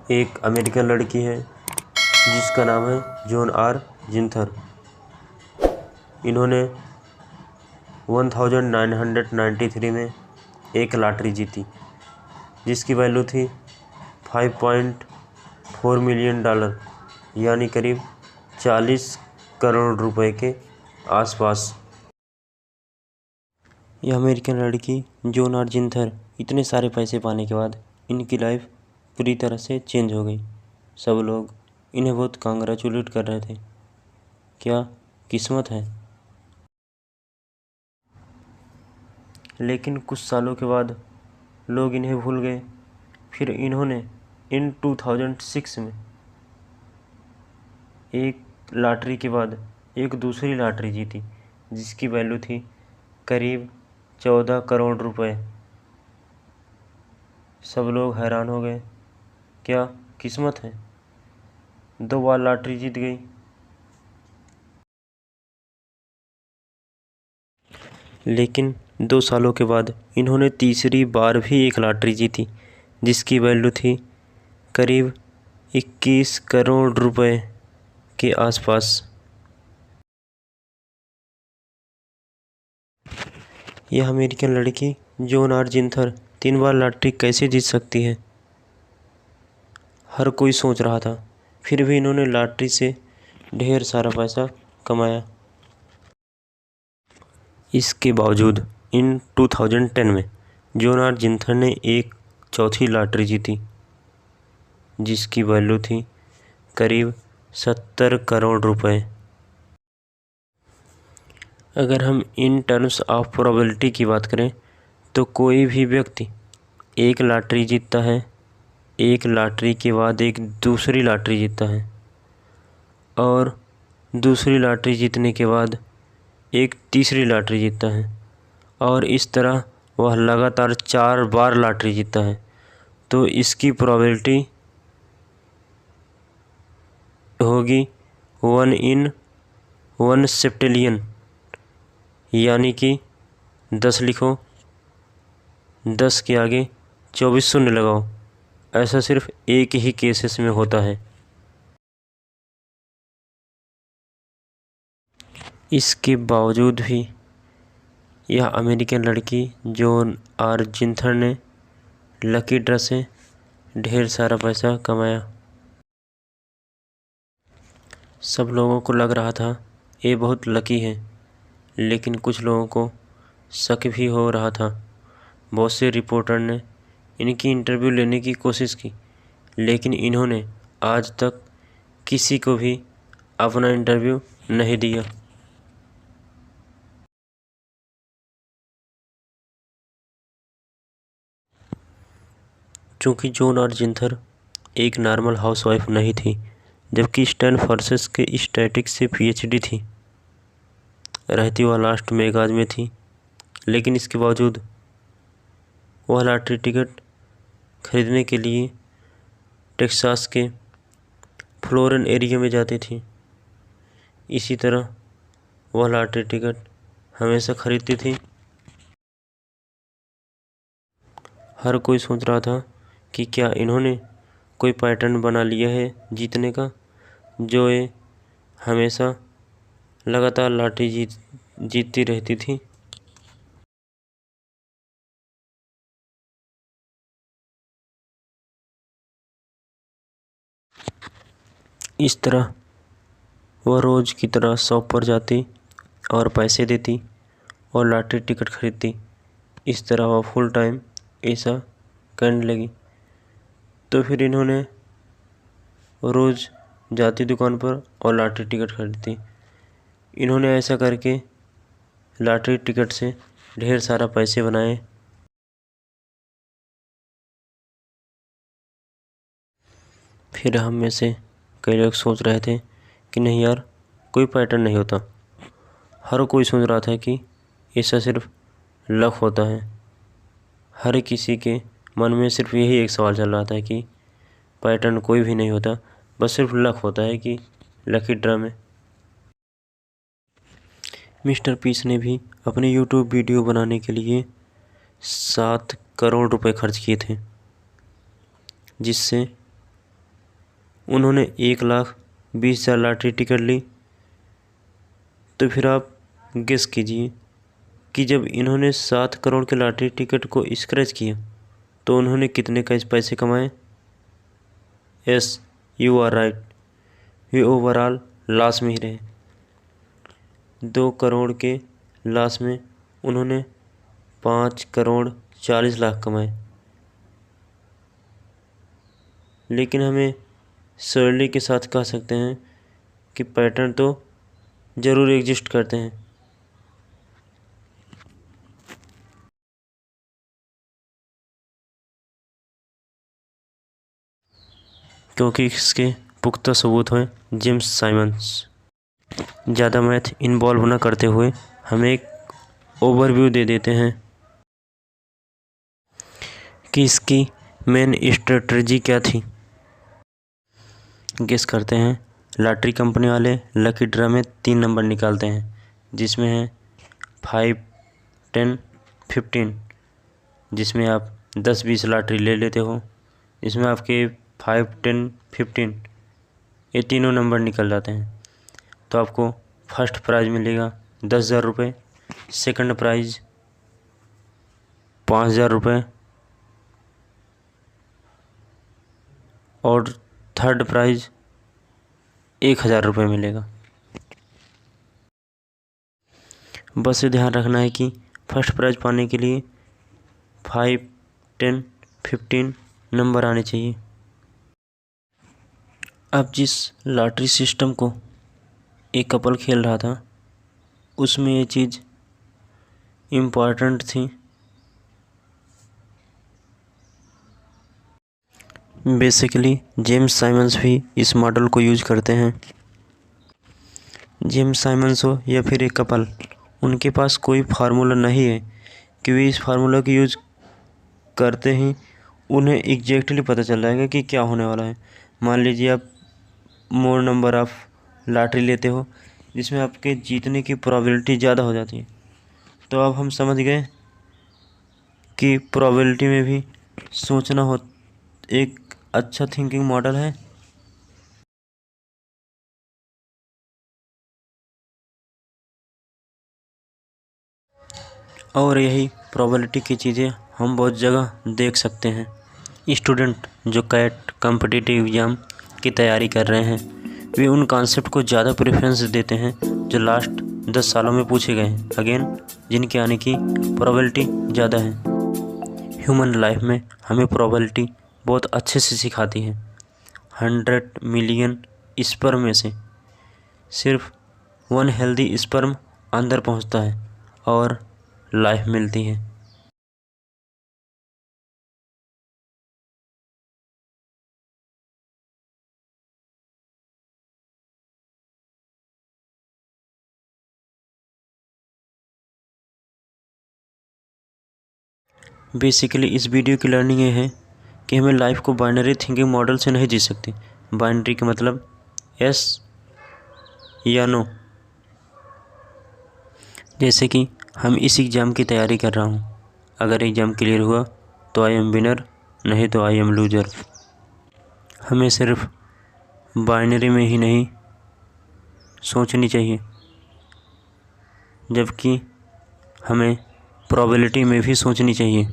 एक अमेरिकन लड़की है जिसका नाम है जॉन आर जिंथर। इन्होंने 1993 में एक लॉटरी जीती जिसकी वैल्यू थी $5.4 मिलियन, यानी करीब 40 करोड़ रुपए के आसपास। यह अमेरिकन लड़की जॉन आर जिंथर इतने सारे पैसे पाने के बाद इनकी लाइफ पूरी तरह से चेंज हो गई। सब लोग इन्हें बहुत कांग्रेचुलेट कर रहे थे। क्या किस्मत है। लेकिन कुछ सालों के बाद लोग इन्हें भूल गए। फिर इन्होंने इन 2006 में एक लॉटरी के बाद एक दूसरी लॉटरी जीती जिसकी वैल्यू थी करीब 14 करोड़ रुपए। सब लोग हैरान हो गए। क्या किस्मत है। 2 बार लॉटरी जीत गई। लेकिन 2 सालों के बाद इन्होंने तीसरी बार भी एक लॉटरी जीती जिसकी वैल्यू थी करीब 21 करोड़ रुपए के आसपास। यह अमेरिकन लड़की जॉन आर जिंथर 3 बार लॉटरी कैसे जीत सकती है, हर कोई सोच रहा था। फिर भी इन्होंने लॉटरी से ढेर सारा पैसा कमाया। इसके बावजूद इन 2010 में जॉन आर जिंथर ने एक चौथी लॉटरी जीती जिसकी वैल्यू थी करीब 70 करोड़ रुपए। अगर हम इन टर्म्स ऑफ प्रोबेबिलिटी की बात करें तो कोई भी व्यक्ति एक लॉटरी जीतता है, एक लॉटरी के बाद एक दूसरी लॉटरी जीतता है और दूसरी लॉटरी जीतने के बाद एक तीसरी लॉटरी जीतता है और इस तरह वह लगातार 4 बार लॉटरी जीतता है। तो इसकी प्रोबेबिलिटी होगी 1 in 1 सेप्टिलियन, यानी कि 10 लिखो, 10 के आगे 24 शून्य लगाओ। ऐसा सिर्फ एक ही केसेस में होता है। इसके बावजूद भी यह अमेरिकन लड़की जॉन आर जिंथर ने लकी ड्रा से ढेर सारा पैसा कमाया। सब लोगों को लग रहा था ये बहुत लकी है, लेकिन कुछ लोगों को शक भी हो रहा था। बहुत से रिपोर्टर ने इनकी इंटरव्यू लेने की कोशिश की, लेकिन इन्होंने आज तक किसी को भी अपना इंटरव्यू नहीं दिया। चूँकि जॉन आर जिंथर एक नॉर्मल हाउसवाइफ नहीं थी, जबकि स्टैनफोर्ड के स्टैटिक्स से PhD थी। रहती वह लास्ट मेगाज में थी, लेकिन इसके बावजूद वह लॉटरी टिकट खरीदने के लिए टेक्सास के फ्लोरन एरिया में जाती थी। इसी तरह वह लॉटरी टिकट हमेशा खरीदती थी। हर कोई सोच रहा था कि क्या इन्होंने कोई पैटर्न बना लिया है जीतने का, जो ये हमेशा लगातार लॉटरी जीतती रहती थी। इस तरह वह रोज़ की तरह शॉप पर जाती और पैसे देती और लॉटरी टिकट खरीदती। इस तरह वह फुल टाइम ऐसा करने लगी। तो फिर इन्होंने रोज़ जाती दुकान पर और लॉटरी टिकट खरीदती। इन्होंने ऐसा करके लॉटरी टिकट से ढेर सारा पैसे बनाए। फिर हम में से कई लोग सोच रहे थे कि नहीं यार, कोई पैटर्न नहीं होता। हर कोई सोच रहा था कि ऐसा सिर्फ लक होता है। हर किसी के मन में सिर्फ यही एक सवाल चल रहा था कि पैटर्न कोई भी नहीं होता, बस सिर्फ लक होता है कि लकी ड्रा में। मिस्टर पीस ने भी अपने YouTube वीडियो बनाने के लिए 7 करोड़ रुपए खर्च किए थे, जिससे उन्होंने 1,20,000 लॉटरी टिकट ली, तो फिर आप गेस कीजिए कि जब इन्होंने 7 करोड़ के लॉटरी टिकट को स्क्रैच किया तो उन्होंने कितने का पैसे कमाए। यस, यू आर राइट, वे ओवरऑल लॉस में ही रहे। 2 करोड़ के लॉस में उन्होंने 5 करोड़ 40 लाख कमाए। लेकिन हमें श्योरिटी के साथ कह सकते हैं कि पैटर्न तो ज़रूर एग्जिस्ट करते हैं, क्योंकि इसके पुख्ता सबूत हैं। James Simons. ज़्यादा मैथ इन्वॉल्व न करते हुए हमें एक ओवरव्यू दे देते हैं कि इसकी मेन स्ट्रेटजी क्या थी। गेस करते हैं। लॉटरी कंपनी वाले लकी ड्रा में 3 नंबर निकालते हैं, जिसमें है 5, 10, 15, जिसमें आप 10-20 लॉटरी ले लेते हो। इसमें आपके 5, 10, 15 ये तीनों नंबर निकल जाते हैं, तो आपको फर्स्ट प्राइज़ मिलेगा 10,000 रुपये, सेकंड प्राइज़ 5,000 रुपये और थर्ड प्राइज़ 1,000 रुपये मिलेगा। बस ये ध्यान रखना है कि फर्स्ट प्राइज़ पाने के लिए 5, 10, 15 नंबर आने चाहिए। अब जिस लॉटरी सिस्टम को एक कपल खेल रहा था उसमें ये चीज़ इम्पॉर्टेंट थी। बेसिकली जेम्स साइमंस भी इस मॉडल को यूज करते हैं। जेम्स साइमंस हो या फिर एक कपल, उनके पास कोई फार्मूला नहीं है कि वे इस फार्मूला की यूज करते ही उन्हें एग्जैक्टली पता चल जाएगा कि क्या होने वाला है। मान लीजिए आप मोर नंबर ऑफ लॉटरी लेते हो जिसमें आपके जीतने की प्रोबेबिलिटी ज़्यादा हो जाती है, तो अब हम समझ गए कि प्रोबेबिलिटी में भी सोचना हो एक अच्छा थिंकिंग मॉडल है। और यही प्रोबेबिलिटी की चीज़ें हम बहुत जगह देख सकते हैं। स्टूडेंट जो कैट कॉम्पिटिटिव एग्ज़ाम की तैयारी कर रहे हैं वे उन कॉन्सेप्ट को ज़्यादा प्रेफरेंस देते हैं जो लास्ट 10 सालों में पूछे गए हैं, अगेन जिनके आने की प्रोबेबिलिटी ज़्यादा है। ह्यूमन लाइफ में हमें प्रोबेबिलिटी बहुत अच्छे से सिखाती है। 100 मिलियन स्पर्म में से सिर्फ 1 हेल्दी स्पर्म अंदर पहुंचता है और लाइफ मिलती है। बेसिकली इस वीडियो की लर्निंग ये है कि हमें लाइफ को बाइनरी थिंकिंग मॉडल से नहीं जी सकते। बाइनरी का मतलब यस या नो। जैसे कि हम इस एग्ज़ाम की तैयारी कर रहा हूँ, अगर एग्ज़ाम क्लियर हुआ तो आई एम विनर, नहीं तो आई एम लूजर। हमें सिर्फ बाइनरी में ही नहीं सोचनी चाहिए, जबकि हमें प्रोबेबिलिटी में भी सोचनी चाहिए।